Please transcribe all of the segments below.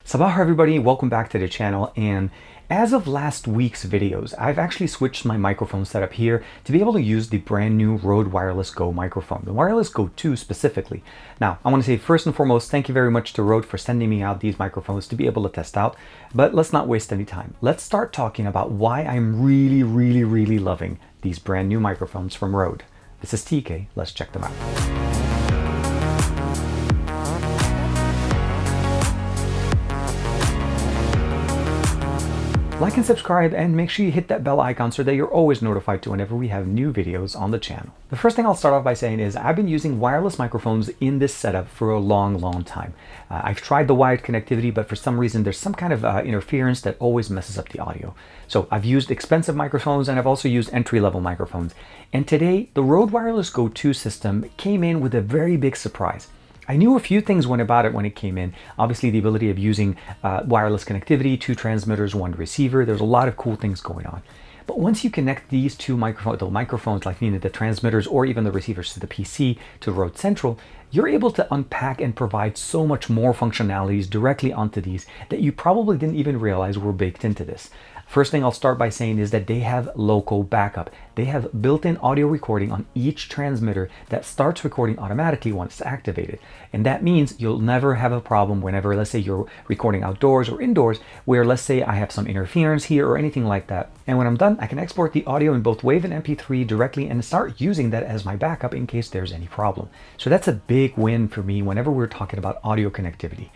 Sabah everybody, welcome back to the channel. And as of last week's videos, I've actually switched my microphone setup here to be able to use the brand new Røde Wireless Go microphone, the Wireless Go 2 specifically. Now, I want to say first and foremost, thank you very much to Røde for sending me out these microphones to be able to test out. But let's not waste any time. Let's start talking about why I'm really loving these brand new microphones from Røde. This is TK, let's check them out. Like and subscribe, and make sure you hit that bell icon so that you're always notified to whenever we have new videos on the channel. The first thing I'll start off by saying is I've been using wireless microphones in this setup for a long time. I've tried the wired connectivity, but for some reason there's some kind of interference that always messes up the audio. So I've used expensive microphones and I've also used entry-level microphones. And today the Røde Wireless Go 2 system came in with a very big surprise. I knew a few things about it when it came in. Obviously, the ability of using wireless connectivity, 2 transmitters, 1 receiver. There's a lot of cool things going on. But once you connect these two microphones, like meaning the transmitters or even the receivers to the PC, to Røde Central, you're able to unpack and provide so much more functionalities directly onto these that you probably didn't even realize were baked into this. First thing I'll start by saying is that they have local backup. They have built-in audio recording on each transmitter that starts recording automatically once it's activated. And that means you'll never have a problem whenever, let's say you're recording outdoors or indoors, where let's say I have some interference here or anything like that. And when I'm done, I can export the audio in both WAV and MP3 directly and start using that as my backup in case there's any problem. So that's a big win for me whenever we're talking about audio connectivity.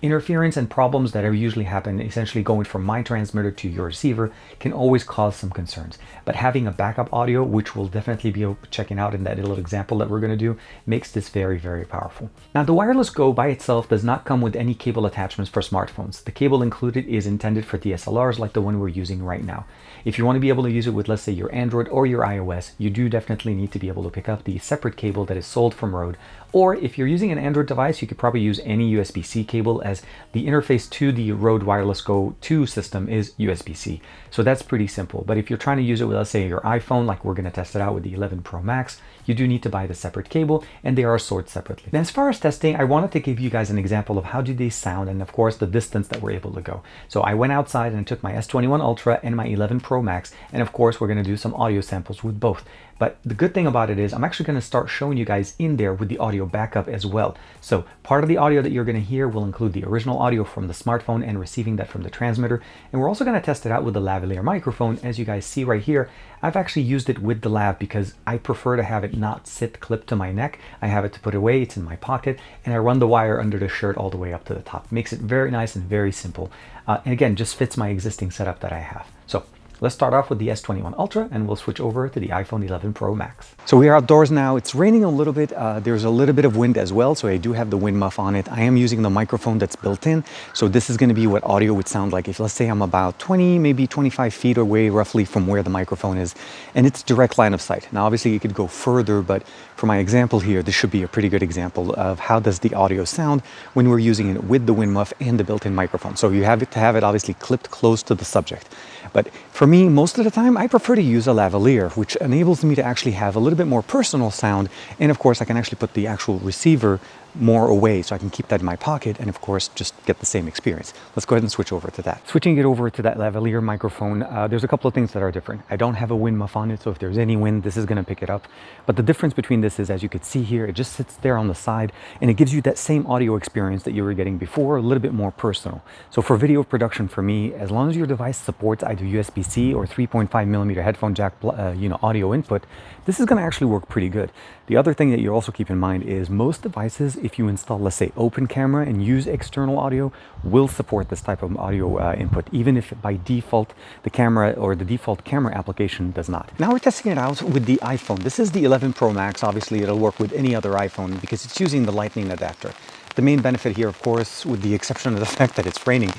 Interference and problems that usually happen, essentially going from my transmitter to your receiver, can always cause some concerns. But having a backup audio, which we'll definitely be checking out in that little example that we're going to do, makes this very powerful. Now, the Wireless Go by itself does not come with any cable attachments for smartphones. The cable included is intended for DSLRs like the one we're using right now. If you want to be able to use it with, let's say, your Android or your iOS, you do definitely need to be able to pick up the separate cable that is sold from Røde. Or if you're using an Android device, you could probably use any USB-C cable, as the interface to the Røde Wireless Go 2 system is USB-C. So that's pretty simple. But if you're trying to use it with, let's say, your iPhone, like we're going to test it out with the 11 Pro Max, you do need to buy the separate cable, and they are sold separately. Now, as far as testing, I wanted to give you guys an example of how do they sound and, of course, the distance that we're able to go. So I went outside and took my S21 Ultra and my 11 Pro Max, and of course, we're going to do some audio samples with both. But the good thing about it is I'm actually going to start showing you guys in there with the audio backup as well. So part of the audio that you're going to hear will include the original audio from the smartphone and receiving that from the transmitter. And we're also going to test it out with the lavalier microphone. As you guys see right here, I've actually used it with the lav because I prefer to have it not sit clipped to my neck. I have it to put away, it's in my pocket, and I run the wire under the shirt all the way up to the top. Makes it very nice and very simple. And again, just fits my existing setup that I have. So let's start off with the S21 Ultra and we'll switch over to the iPhone 11 Pro Max. So we are outdoors now. It's raining a little bit. There's a little bit of wind as well, so I do have the wind muff on it. I am using the microphone that's built in. So this is going to be what audio would sound like if, let's say, I'm about 20, maybe 25 feet away roughly from where the microphone is. And it's direct line of sight. Now, obviously you could go further, but for my example here, this should be a pretty good example of how does the audio sound when we're using it with the wind muff and the built-in microphone. So you have to have it obviously clipped close to the subject. But for me, most of the time, I prefer to use a lavalier, which enables me to actually have a little bit more personal sound. And of course, I can actually put the actual receiver more away, so I can keep that in my pocket and of course just get the same experience. Let's go ahead and switch over to that. Switching it over to that lavalier microphone, there's a couple of things that are different. I don't have a wind muff on it, so if there's any wind, this is going to pick it up. But the difference between this is, as you can see here, it just sits there on the side and it gives you that same audio experience that you were getting before, a little bit more personal. So for video production, for me, as long as your device supports either USB-C or 3.5mm headphone jack audio input, this is going to actually work pretty good. The other thing that you also keep in mind is most devices, if you install, let's say, open camera and use external audio, will support this type of audio input, even if by default the camera or the default camera application does not. Now we're testing it out with the iPhone. This is the 11 Pro Max. Obviously, it'll work with any other iPhone because it's using the Lightning adapter. The main benefit here, of course, with the exception of the fact that it's raining,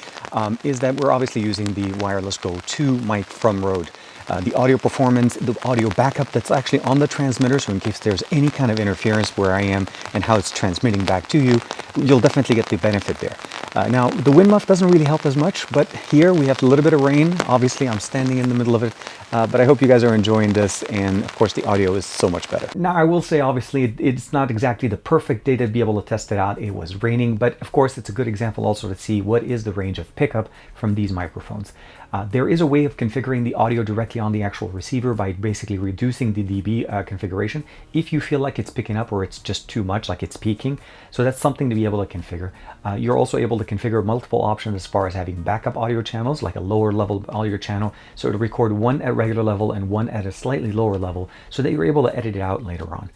is that we're obviously using the Wireless Go 2 mic from Røde. The audio performance, the audio backup that's actually on the transmitter, so in case there's any kind of interference where I am and how it's transmitting back to you, you'll definitely get the benefit there. Now, the wind muff doesn't really help as much, but here we have a little bit of rain. Obviously, I'm standing in the middle of it, but I hope you guys are enjoying this, and of course, the audio is so much better. Now, I will say, obviously, it's not exactly the perfect day to be able to test it out. It was raining, but of course, it's a good example also to see what is the range of pickup from these microphones. There is a way of configuring the audio directly on the actual receiver by basically reducing the dB configuration if you feel like it's picking up or it's just too much, like it's peaking. So that's something to be able to configure. You're also able to configure multiple options as far as having backup audio channels, like a lower level audio channel, so to record one at regular level and one at a slightly lower level so that you're able to edit it out later on.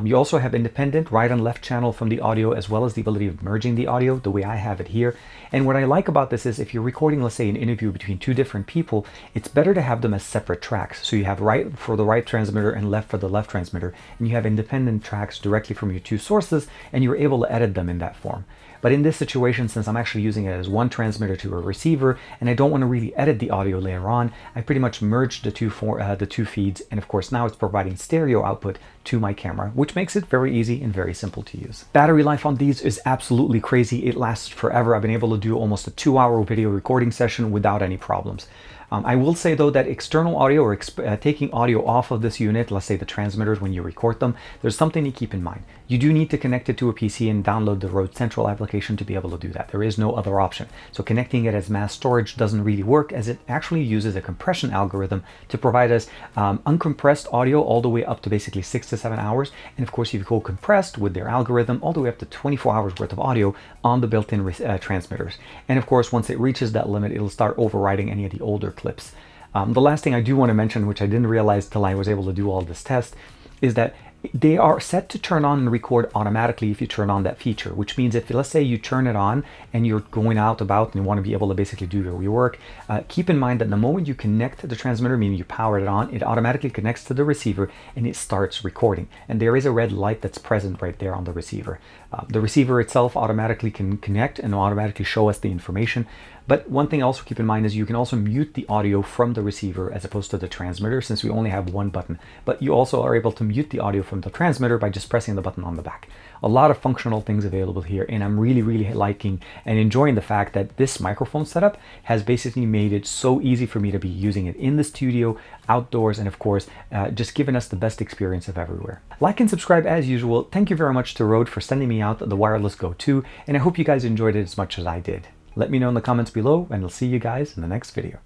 You also have independent right and left channel from the audio, as well as the ability of merging the audio the way I have it here. And what I like about this is if you're recording, let's say, an interview between two different people, it's better to have them as separate tracks. So you have right for the right transmitter and left for the left transmitter, and you have independent tracks directly from your two sources, and you're able to edit them in that form. But in this situation, since I'm actually using it as one transmitter to a receiver, and I don't want to really edit the audio later on, I pretty much merged the two feeds, and of course now it's providing stereo output to my camera, which makes it very easy and very simple to use. Battery life on these is absolutely crazy. It lasts forever. I've been able to do almost a 2-hour video recording session without any problems. I will say though that external audio or taking audio off of this unit, let's say the transmitters when you record them, there's something to keep in mind. You do need to connect it to a PC and download the Rode Central application to be able to do that. There is no other option. So connecting it as mass storage doesn't really work, as it actually uses a compression algorithm to provide us uncompressed audio all the way up to basically 6 to 7 hours. And of course, you go compressed with their algorithm all the way up to 24 hours worth of audio on the built-in transmitters. And of course, once it reaches that limit, it'll start overriding any of the older clips. The last thing I do want to mention, which I didn't realize till I was able to do all this test, is that they are set to turn on and record automatically if you turn on that feature, which means if, let's say, you turn it on and you're going out about and you want to be able to basically do your work, keep in mind that the moment you connect the transmitter, meaning you power it on, it automatically connects to the receiver and it starts recording. And there is a red light that's present right there on the receiver. The receiver itself automatically can connect and automatically show us the information. But one thing also keep in mind is you can also mute the audio from the receiver as opposed to the transmitter, since we only have one button. But you also are able to mute the audio from the transmitter by just pressing the button on the back. A lot of functional things available here, and I'm really liking and enjoying the fact that this microphone setup has basically made it so easy for me to be using it in the studio, outdoors, and of course, just giving us the best experience of everywhere. Like and subscribe as usual. Thank you very much to Rode for sending me out the wireless Go 2, and I hope you guys enjoyed it as much as I did. Let me know in the comments below, and I'll see you guys in the next video.